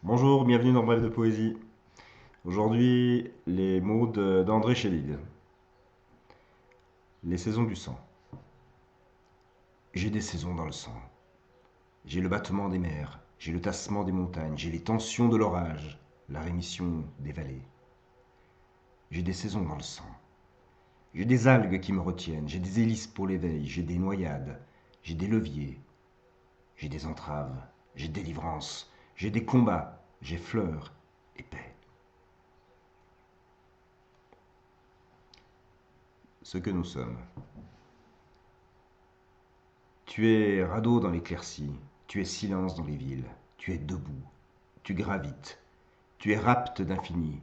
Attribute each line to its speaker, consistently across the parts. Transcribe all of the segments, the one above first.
Speaker 1: Bonjour, bienvenue dans Bref de Poésie. Aujourd'hui, les mots d'André Chédid. Les saisons du sang. J'ai des saisons dans le sang. J'ai le battement des mers, j'ai le tassement des montagnes, j'ai les tensions de l'orage, la rémission des vallées. J'ai des saisons dans le sang. J'ai des algues qui me retiennent, j'ai des hélices pour l'éveil, j'ai des noyades, j'ai des leviers, j'ai des entraves, j'ai délivrance, j'ai des combats, j'ai fleurs et paix. Ce que nous sommes. Tu es radeau dans l'éclaircie, tu es silence dans les villes, tu es debout, tu gravites, tu es rapte d'infini.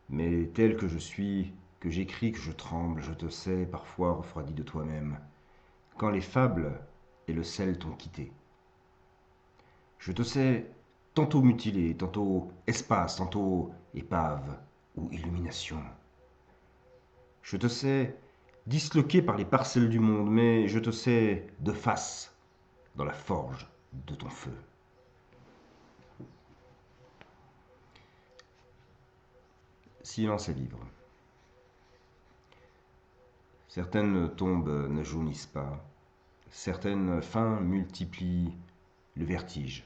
Speaker 1: Mais tel que je suis, que j'écris, que je tremble, je te sais parfois refroidi de toi-même, quand les fables et le sel t'ont quitté. Je te sais tantôt mutilé, tantôt espace, tantôt épave ou illumination. Je te sais disloqué par les parcelles du monde, mais je te sais de face dans la forge de ton feu. Silence à vivre. Certaines tombes ne jaunissent pas, certaines fins multiplient le vertige.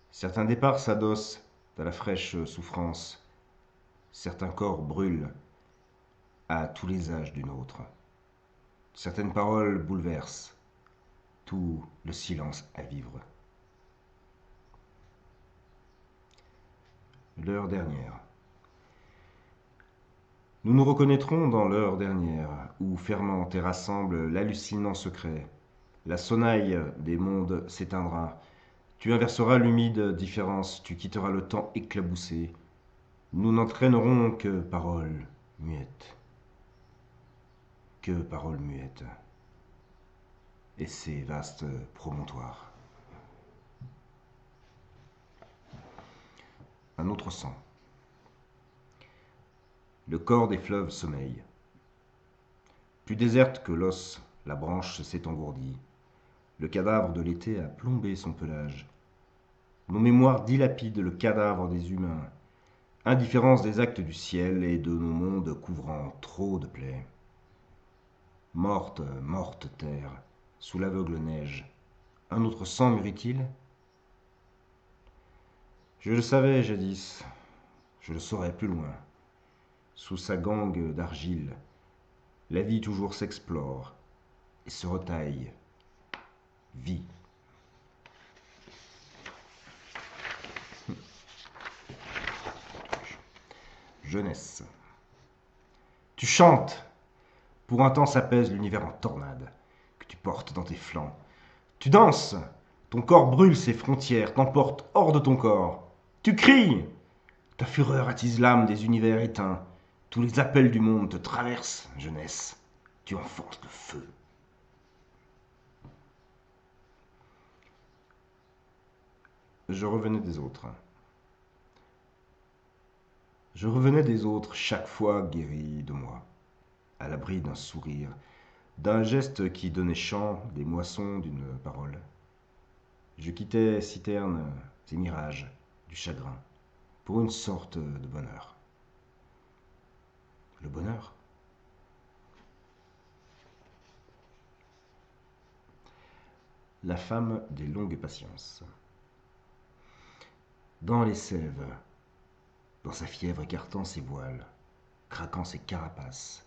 Speaker 1: Certains départs s'adossent à la fraîche souffrance, certains corps brûlent à tous les âges d'une autre. Certaines paroles bouleversent tout le silence à vivre. L'heure dernière. Nous nous reconnaîtrons dans l'heure dernière, où fermente et rassemble l'hallucinant secret. La sonnaille des mondes s'éteindra. Tu inverseras l'humide différence, tu quitteras le temps éclaboussé. Nous n'entraînerons que paroles muettes. Que paroles muettes. Et ces vastes promontoires. Un autre sang. Le corps des fleuves sommeille. Plus déserte que l'os, la branche s'est engourdie. Le cadavre de l'été a plombé son pelage. Nos mémoires dilapident le cadavre des humains. Indifférence des actes du ciel et de nos mondes couvrant trop de plaies. Morte, morte terre, sous l'aveugle neige, un autre sang mûrit-il? Je le savais jadis, je le saurai plus loin. Sous sa gangue d'argile, la vie toujours s'explore et se retaille. Vie. Jeunesse. Tu chantes. Pour un temps s'apaise l'univers en tornade que tu portes dans tes flancs. Tu danses. Ton corps brûle ses frontières, t'emporte hors de ton corps. Tu cries. Ta fureur attise l'âme des univers éteints. Tous les appels du monde te traversent, jeunesse. Tu enfonces le feu. Je revenais des autres. Je revenais des autres chaque fois guéri de moi, à l'abri d'un sourire, d'un geste qui donnait chant des moissons d'une parole. Je quittais citernes et mirages du chagrin pour une sorte de bonheur. Le bonheur. La femme des longues patiences. Dans les sèves, dans sa fièvre écartant ses voiles, craquant ses carapaces,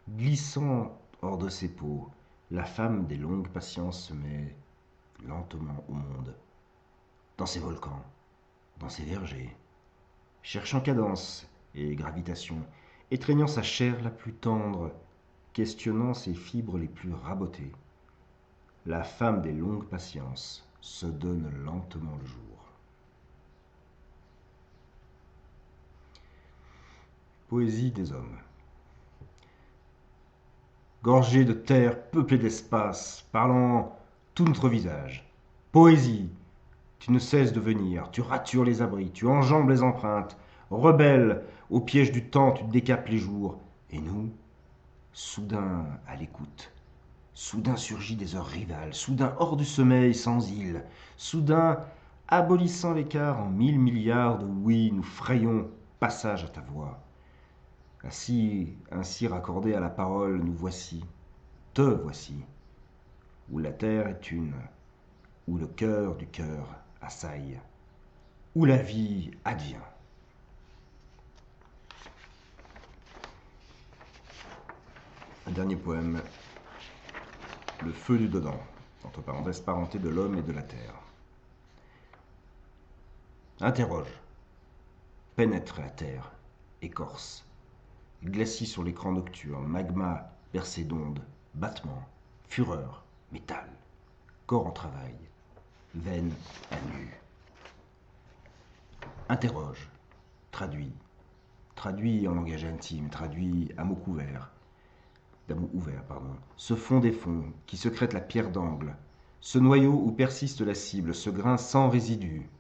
Speaker 1: glissant hors de ses peaux, la femme des longues patiences se met lentement au monde, dans ses volcans, dans ses vergers, cherchant cadence et gravitation, étreignant sa chair la plus tendre, questionnant ses fibres les plus rabotées. La femme des longues patiences se donne lentement le jour. Poésie des hommes. Gorgée de terre, peuplée d'espace, parlant tout notre visage. Poésie, tu ne cesses de venir, tu ratures les abris, tu enjambes les empreintes, rebelle, au piège du temps, tu décapes les jours. Et nous, soudain à l'écoute, soudain surgit des heures rivales, soudain hors du sommeil, sans île, soudain abolissant l'écart en 1000 milliards de oui, nous frayons passage à ta voix. Ainsi raccordés à la parole, nous voici, te voici, où la terre est une, où le cœur du cœur assaille, où la vie advient. Un dernier poème, Le feu du dedans, entre parenthèses parenté de l'homme et de la terre. Interroge, pénètre la terre, écorce, glacis sur l'écran nocturne, magma percé d'ondes, battements, fureur, métal, corps en travail, veine à nu. Interroge, traduit en langage intime, traduit à mots couverts, d'amour ouvert, ce fond des fonds qui secrète la pierre d'angle, ce noyau où persiste la cible, ce grain sans résidu.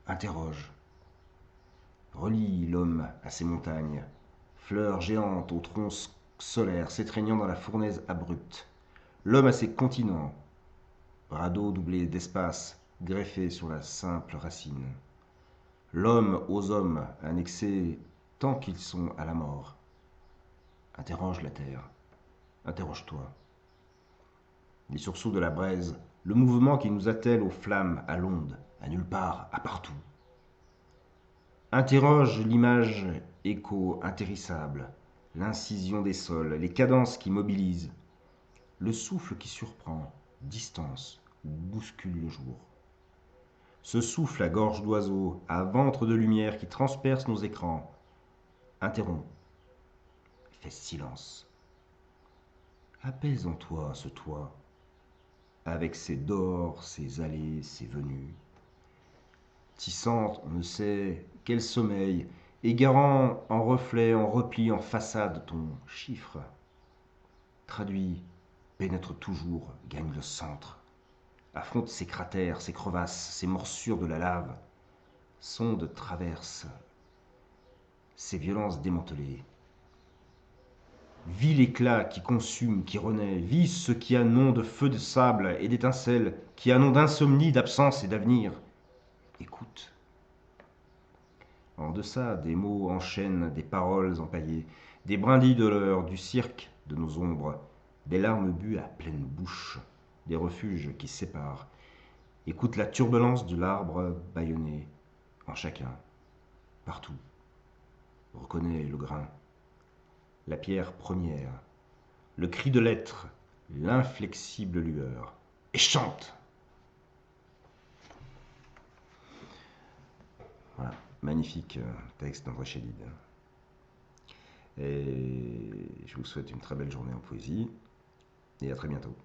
Speaker 1: Interroge, relie l'homme à ses montagnes, fleurs géantes aux troncs solaires s'étreignant dans la fournaise abrupte, l'homme à ses continents, radeau doublé d'espace greffé sur la simple racine, l'homme aux hommes annexés tant qu'ils sont à la mort. Interroge la terre, interroge-toi. Les sursauts de la braise, le mouvement qui nous attelle aux flammes, à l'onde, à nulle part, à partout. Interroge l'image écho intérissable, l'incision des sols, les cadences qui mobilisent, le souffle qui surprend, distance ou bouscule le jour. Ce souffle à gorge d'oiseau, à ventre de lumière qui transperce nos écrans, interrompt, fait silence. Apaise en toi ce toit, avec ses dehors, ses allées, ses venues. Tissant, on ne sait quel sommeil, égarant en reflet, en repli, en façade ton chiffre. Traduit, pénètre toujours, gagne le centre. Affronte ses cratères, ses crevasses, ses morsures de la lave. Sonde traverse ses violences démantelées. Vis l'éclat qui consume, qui renaît, vis ce qui a nom de feu de sable et d'étincelles, qui a nom d'insomnie, d'absence et d'avenir. Écoute. En deçà, des mots enchaînent, des paroles empaillées, des brindilles de l'heure, du cirque de nos ombres, des larmes bues à pleine bouche, des refuges qui séparent. Écoute la turbulence de l'arbre bâillonné, en chacun, partout. Reconnais le grain, la pierre première, le cri de l'être, l'inflexible lueur, et chante. Voilà, magnifique texte d'André Chédid. Et je vous souhaite une très belle journée en poésie, et à très bientôt.